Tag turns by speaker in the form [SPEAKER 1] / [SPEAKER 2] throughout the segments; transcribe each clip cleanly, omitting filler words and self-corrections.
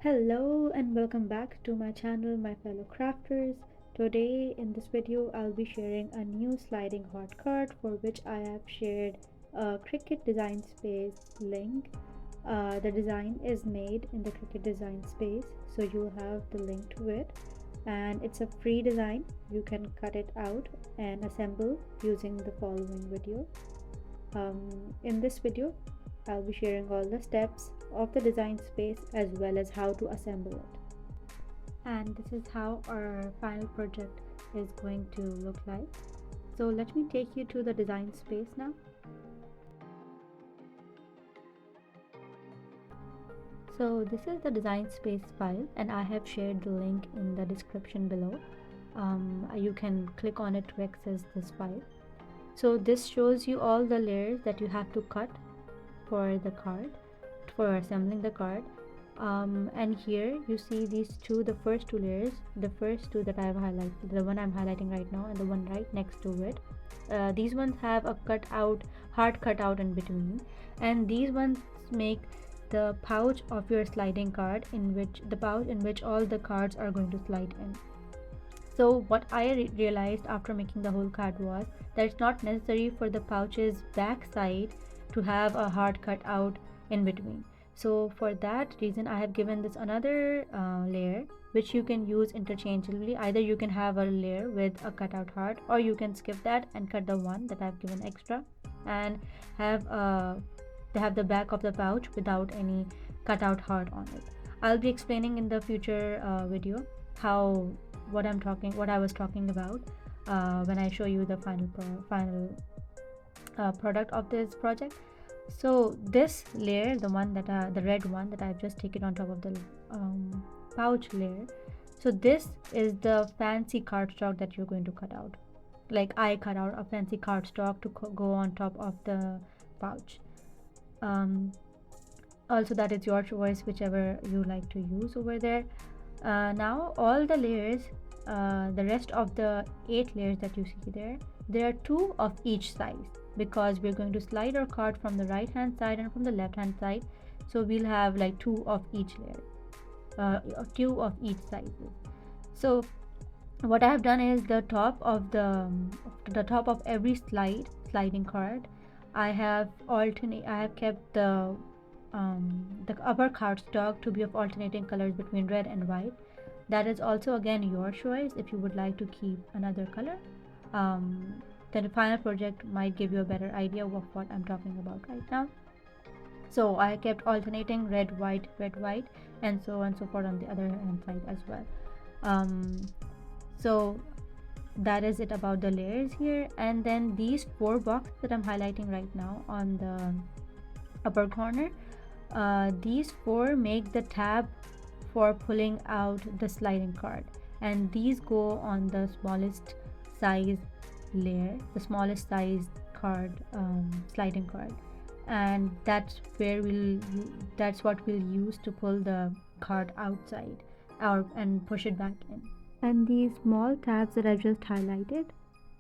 [SPEAKER 1] Hello and welcome back to my channel, my fellow crafters. Today in this video I'll be sharing a new sliding hot card for which I have shared a Cricut Design Space link. The design is made in the Cricut Design Space, so you'll have the link to it, and it's a free design. You can cut it out and assemble using the following video. In this video I'll be sharing all the steps of the design space as well as how to assemble it. And this is how our final project is going to look like. So let me take you to the design space now. So this is the design space file and I have shared the link in the description below. You can click on it to access this file. So this shows you all the layers that you have to cut for the card, for assembling the card. And here you see these two, the first two layers, the first two that I have highlighted, the one I'm highlighting right now and the one right next to it. These ones have a hard cutout in between, and these ones make the pouch of your sliding card, in which all the cards are going to slide in. So what I realized after making the whole card was that it's not necessary for the pouch's back side to have a hard cutout in between. So for that reason I have given this another layer which you can use interchangeably. Either you can have a layer with a cutout heart, or you can skip that and cut the one that I've given extra and have the back of the pouch without any cutout heart on it. I'll be explaining in the future video what I was talking about when I show you the final product of this project. So this layer, the red one that I've just taken on top of the pouch layer, so this is the fancy cardstock that you're going to cut out. Like I cut out a fancy cardstock to go on top of the pouch. Also that is your choice, whichever you like to use over there. Now all the layers, the rest of the 8 layers that you see there are 2 of each size, because we're going to slide our card from the right hand side and from the left hand side, so we'll have like 2 of each layer, 2 of each sizes. So what I have done is the top of every sliding card, I have kept the upper cardstock to be of alternating colors between red and white. That is also again your choice. If you would like to keep another color, then the final project might give you a better idea of what I'm talking about right now. So I kept alternating red white, and so on and so forth on the other hand side as well. So that is it about the layers here. And then these 4 boxes that I'm highlighting right now on the upper corner, these 4 make the tab for pulling out the sliding card, and these go on the smallest size layer, the smallest size card, sliding card, and that's what we'll use to pull the card outside and push it back in. And these small tabs that I've just highlighted,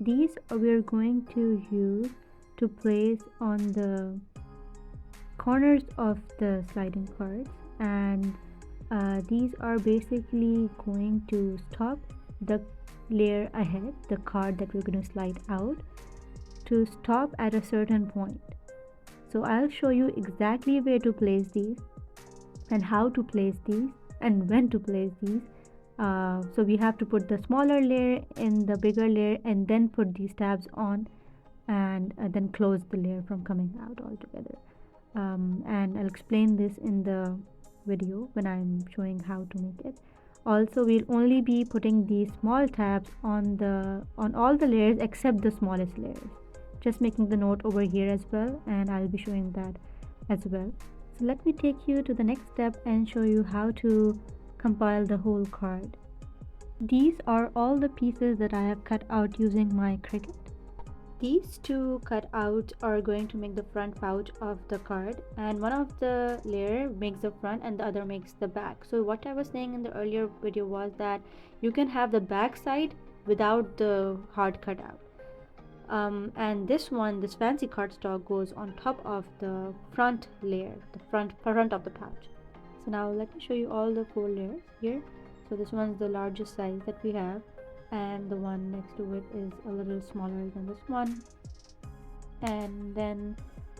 [SPEAKER 1] these we're going to use to place on the corners of the sliding cards, and these are basically going to stop the layer ahead, the card that we're going to slide out, to stop at a certain point. So I'll show you exactly where to place these and how to place these and when to place these. So we have to put the smaller layer in the bigger layer and then put these tabs on, and then close the layer from coming out altogether. And I'll explain this in the video when I'm showing how to make it. Also, we'll only be putting these small tabs on all the layers except the smallest layers. Just making the note over here as well, and I'll be showing that as well. So let me take you to the next step and show you how to compile the whole card. These are all the pieces that I have cut out using my Cricut. These 2 cutouts are going to make the front pouch of the card, and one of the layer makes the front and the other makes the back. So what I was saying in the earlier video was that you can have the back side without the hard cutout. And this fancy cardstock goes on top of the front layer, the front of the pouch. So now let me show you all the 4 layers here. So this one's the largest size that we have, and the one next to it is a little smaller than this one, and then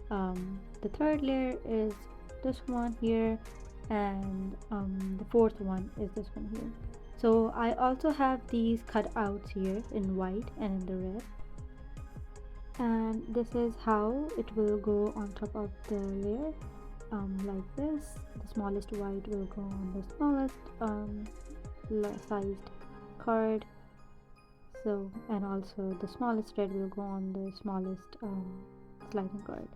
[SPEAKER 1] the third layer is this one here, and the fourth one is this one here. So I also have these cutouts here in white and in the red, and this is how it will go on top of the layer, like this. The smallest white will go on the smallest sized card, so, and also the smallest red will go on the smallest sliding card,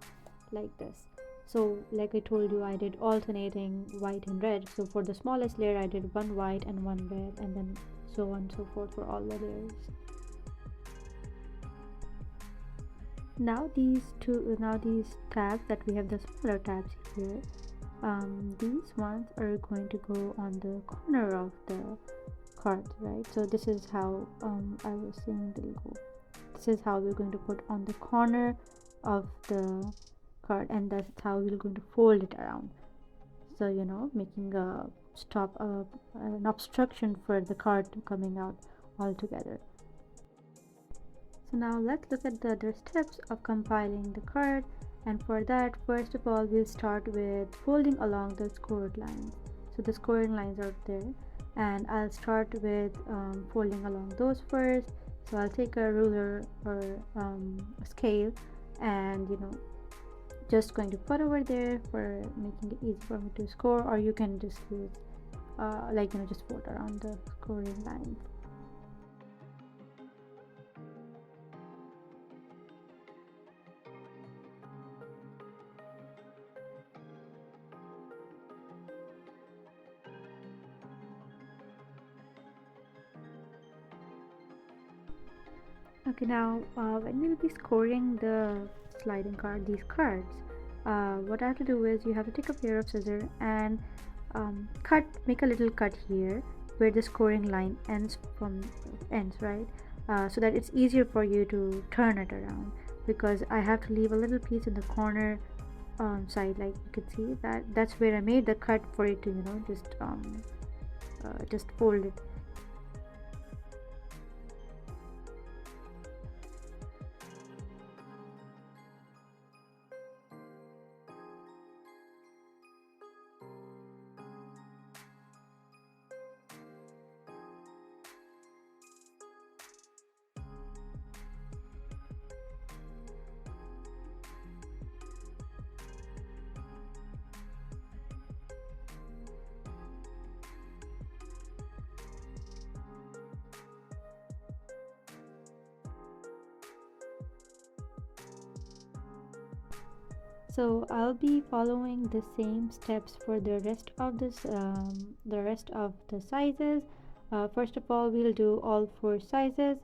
[SPEAKER 1] like this. So like I told you, I did alternating white and red. So for the smallest layer I did one white and one red, and then so on and so forth for all the layers. Now these tabs that we have, the smaller tabs here, these ones are going to go on the corner of the cards, right? So this is how I was saying they'll go. This is how we're going to put on the corner of the card, and that's how we're going to fold it around. So making an obstruction for the card coming out altogether. So now let's look at the other steps of compiling the card, and for that, first of all, we'll start with folding along the scored lines. So the scoring lines are there, and I'll start with folding along those first. So I'll take a ruler or a scale, and just going to put over there for making it easy for me to score, or you can just use just fold around the scoring lines. Okay, now when we'll be scoring the these cards, what I have to do is you have to take a pair of scissors and make a little cut here where the scoring line ends, right? So that it's easier for you to turn it around, because I have to leave a little piece in the corner side, like you can see that's where I made the cut for it to just fold it. So I'll be following the same steps for the rest of the sizes. First of all, we'll do all 4 sizes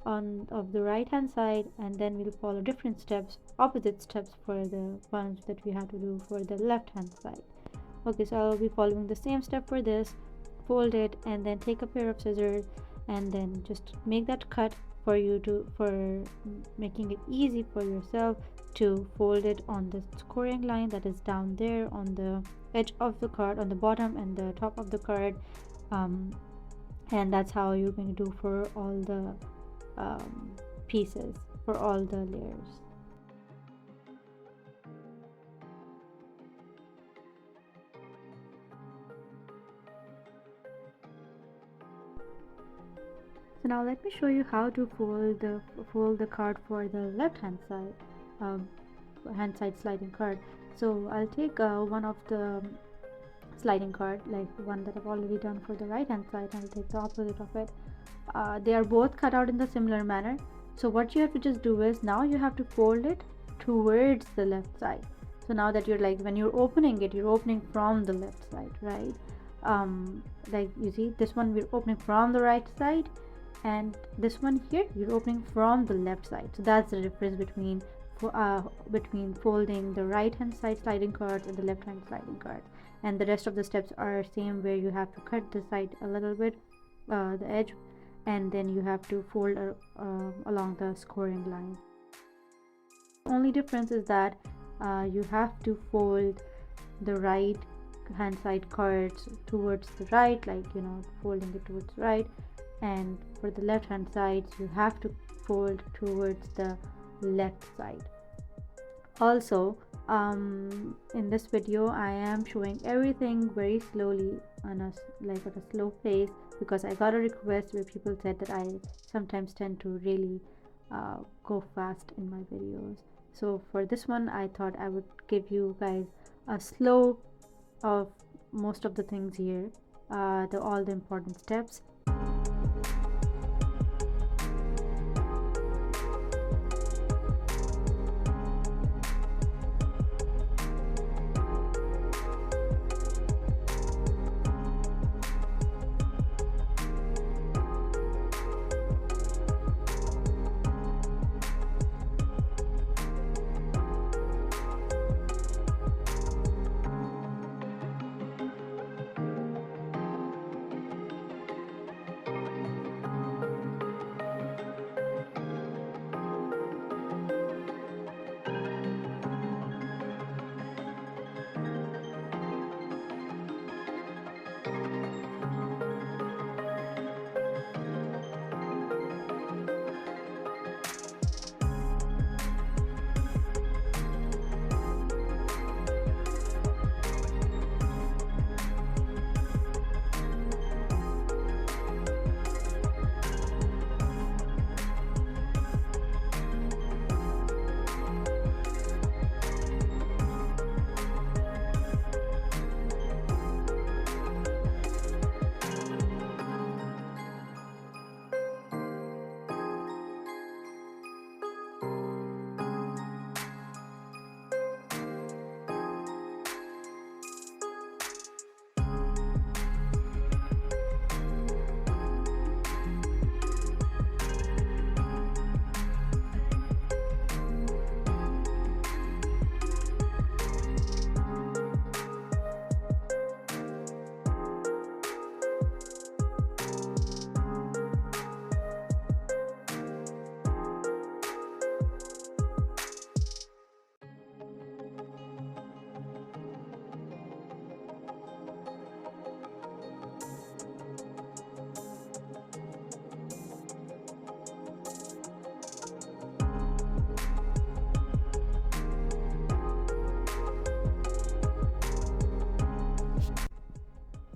[SPEAKER 1] of the right hand side, and then we'll follow different steps, opposite steps for the ones that we have to do for the left hand side. Okay, so I'll be following the same step for this. Fold it, and then take a pair of scissors, and then just make that cut for making it easy for yourself to fold it on the scoring line that is down there on the edge of the card, on the bottom and the top of the card, and that's how you're going to do for all the pieces, for all the layers. So now let me show you how to fold the card for the left hand side sliding card. So I'll take one of the sliding card, like one that I've already done for the right hand side, and I'll take the opposite of it. They are both cut out in the similar manner. So what you have to just do is, now you have to fold it towards the left side. So now that you're when you're opening it, you're opening from the left side, right? Like you see, this one we're opening from the right side, and this one here you're opening from the left side. So that's the difference between folding the right hand side sliding cards and the left hand sliding cards. And the rest of the steps are same, where you have to cut the side a little bit, the edge, and then you have to fold along the scoring line. The only difference is that you have to fold the right hand side cards towards the right, like folding it towards the right, and for the left hand side you have to fold towards the left side. Also, in this video I am showing everything very slowly on a slow pace, because I got a request where people said that I sometimes tend to really go fast in my videos. So for this one I thought I would give you guys a slow of most of the things here, all the important steps.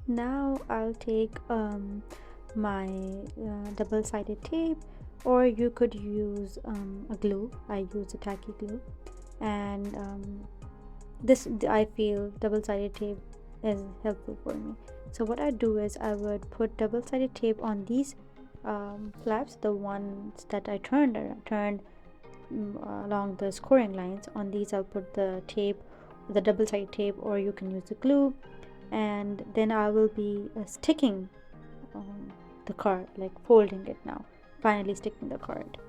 [SPEAKER 1] Now I'll take my double-sided tape, or you could use a glue. I use a tacky glue, and this I feel double-sided tape is helpful for me. So what I do is I would put double-sided tape on these flaps, the ones that I turned along the scoring lines. On these I'll put the tape, the double-sided tape, or you can use the glue, and then I will be sticking the card, like folding it now, finally sticking the card.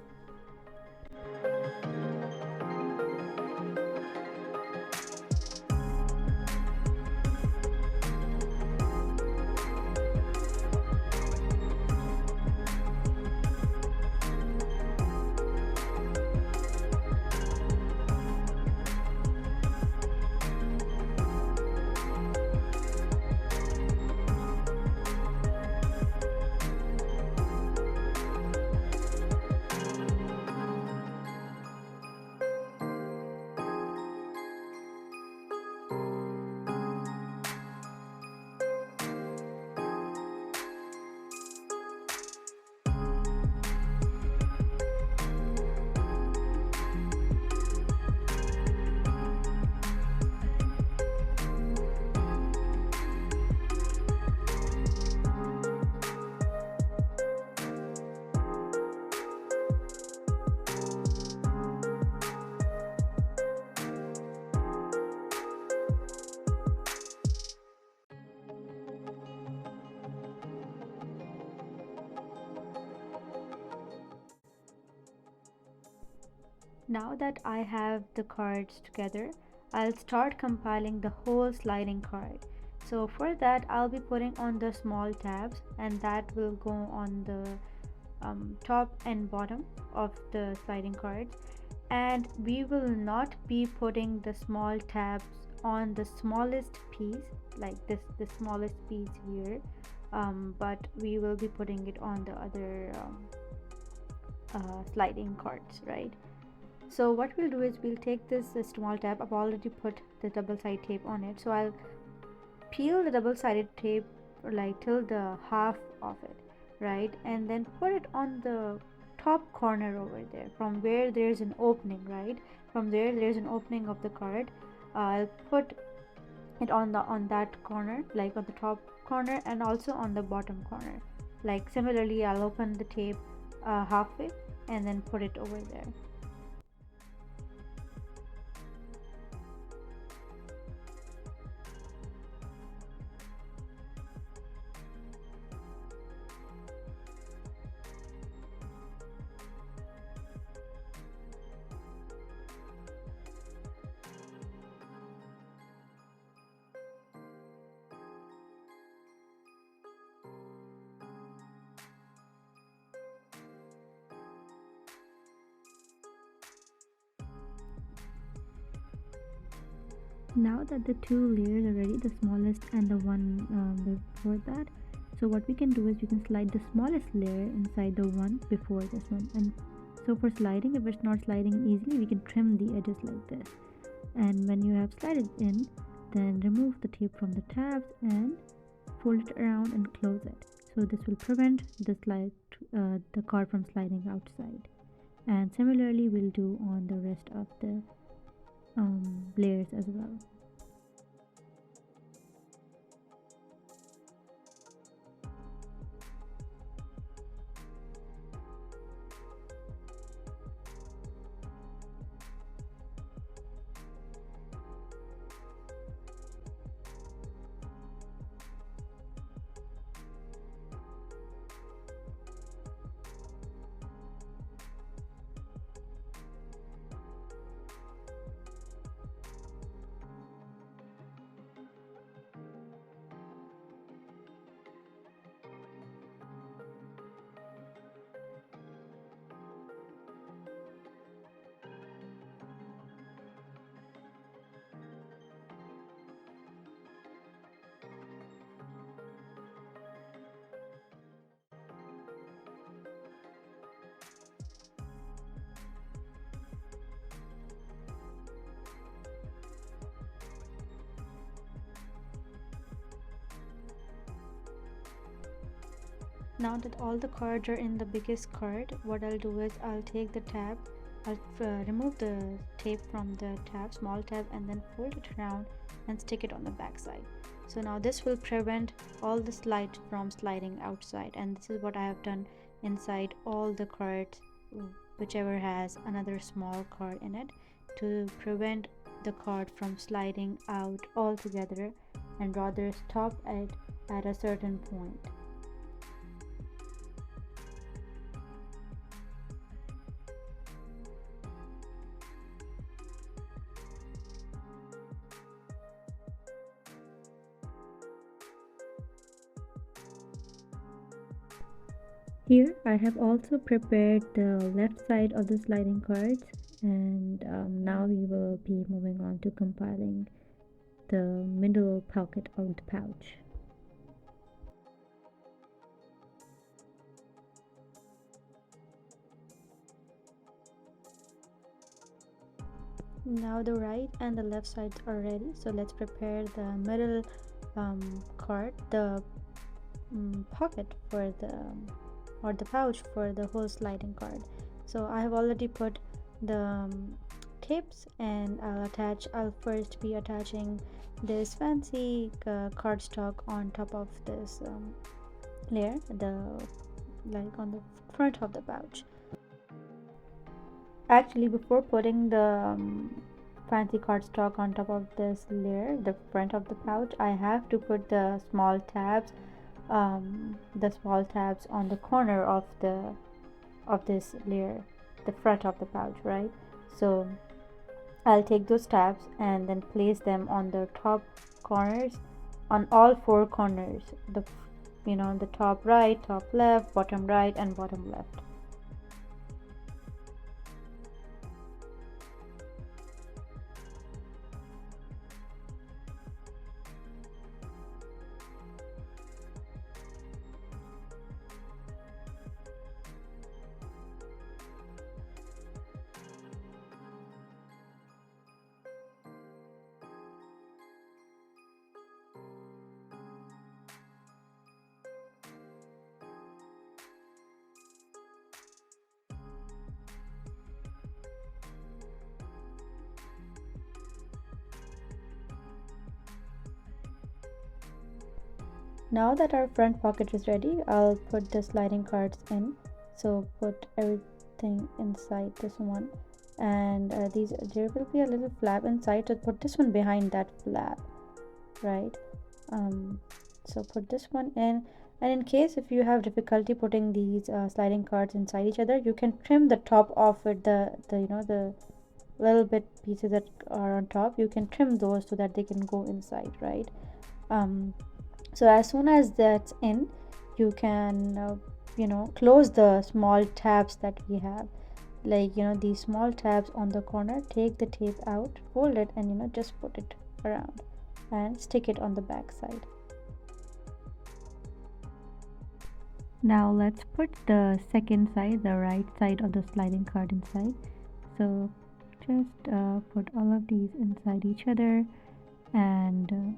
[SPEAKER 1] Now that I have the cards together, I'll start compiling the whole sliding card. So for that, I'll be putting on the small tabs, and that will go on the top and bottom of the sliding cards, and we will not be putting the small tabs on the smallest piece, like this, the smallest piece here, but we will be putting it on the other sliding cards, right? So what we'll do is we'll take this small tab. I've already put the double-sided tape on it, so I'll peel the double-sided tape like till the half of it, right, and then put it on the top corner over there, from where there's an opening, right, from there's an opening of the card. I'll put it on that corner, like on the top corner, and also on the bottom corner. Like similarly, I'll open the tape halfway and then put it over there. Now that the two layers are ready, the smallest and the one before that, so what we can do is we can slide the smallest layer inside the one before this one. And so for sliding, if it's not sliding easily, we can trim the edges like this. And when you have slided in, then remove the tape from the tabs and fold it around and close it. So this will prevent the card from sliding outside. And similarly we'll do on the rest of the layers as well. Now that all the cards are in the biggest card, what I'll do is I'll take the tab, I'll remove the tape from the tab, small tab, and then fold it around and stick it on the back side. So now this will prevent all the slide from sliding outside, and this is what I have done inside all the cards, whichever has another small card in it, to prevent the card from sliding out altogether and rather stop it at a certain point. Here I have also prepared the left side of the sliding cards, and now we will be moving on to compiling the middle pocket of the pouch. Now the right and the left sides are ready, so let's prepare the middle card, the pocket for the pouch for the whole sliding card. So I have already put the tapes, and I'll first be attaching this fancy cardstock on top of this layer, like on the front of the pouch. Actually, before putting the fancy cardstock on top of this layer, the front of the pouch, I have to put the small tabs on the corner of this layer, the front of the pouch, right? So I'll take those tabs and then place them on the top corners, on all four corners, the top right, top left, bottom right, and bottom left. Now that our front pocket is ready, I'll put the sliding cards in. So put everything inside this one, and there will be a little flap inside, so put this one behind that flap, right? So put this one in, and in case if you have difficulty putting these sliding cards inside each other, you can trim the top off it, the the little bit pieces that are on top, you can trim those so that they can go inside, right? um so as soon as that's in, you can close the small tabs that we have, like these small tabs on the corner. Take the tape out, fold it, and just put it around and stick it on the back side. Now let's put the second side, the right side of the sliding card inside. So just put all of these inside each other, and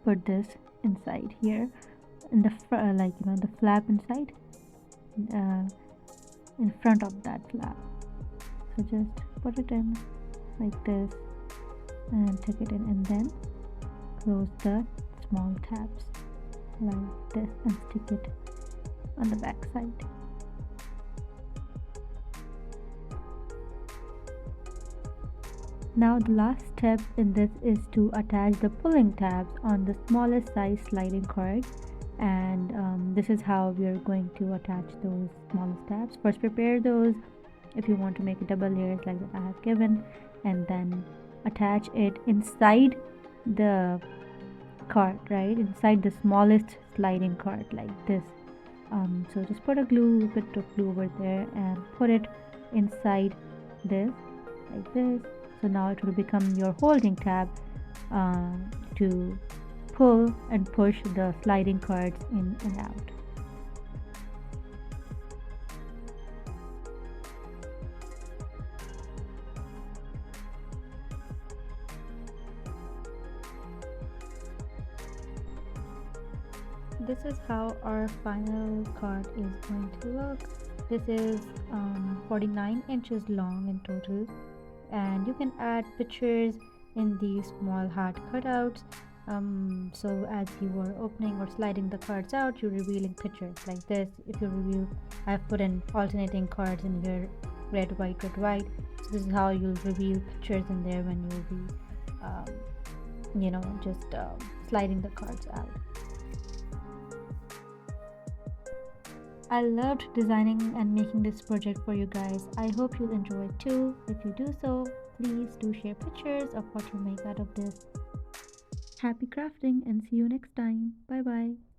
[SPEAKER 1] put this inside here in the the flap inside, uh, in front of that flap. So just put it in like this and tuck it in, and then close the small tabs like this and stick it on the back side. Now the last step in this is to attach the pulling tabs on the smallest size sliding cord, and this is how we are going to attach those smallest tabs. First prepare those if you want to make double layers like that I have given, and then attach it inside the card, right inside the smallest sliding card like this. So just put a bit of glue over there and put it inside this like this. So now it will become your holding tab to pull and push the sliding cards in and out. This is how our final card is going to look. This is 49 inches long in total, and you can add pictures in these small heart cutouts. So as you are opening or sliding the cards out, you're revealing pictures like this. If you reveal, I've put in alternating cards in here, red, white, red, white. So this is how you'll reveal pictures in there when you'll be just sliding the cards out. I loved designing and making this project for you guys. I hope you'll enjoy it too. If you do so, please do share pictures of what you make out of this. Happy crafting and see you next time. Bye bye.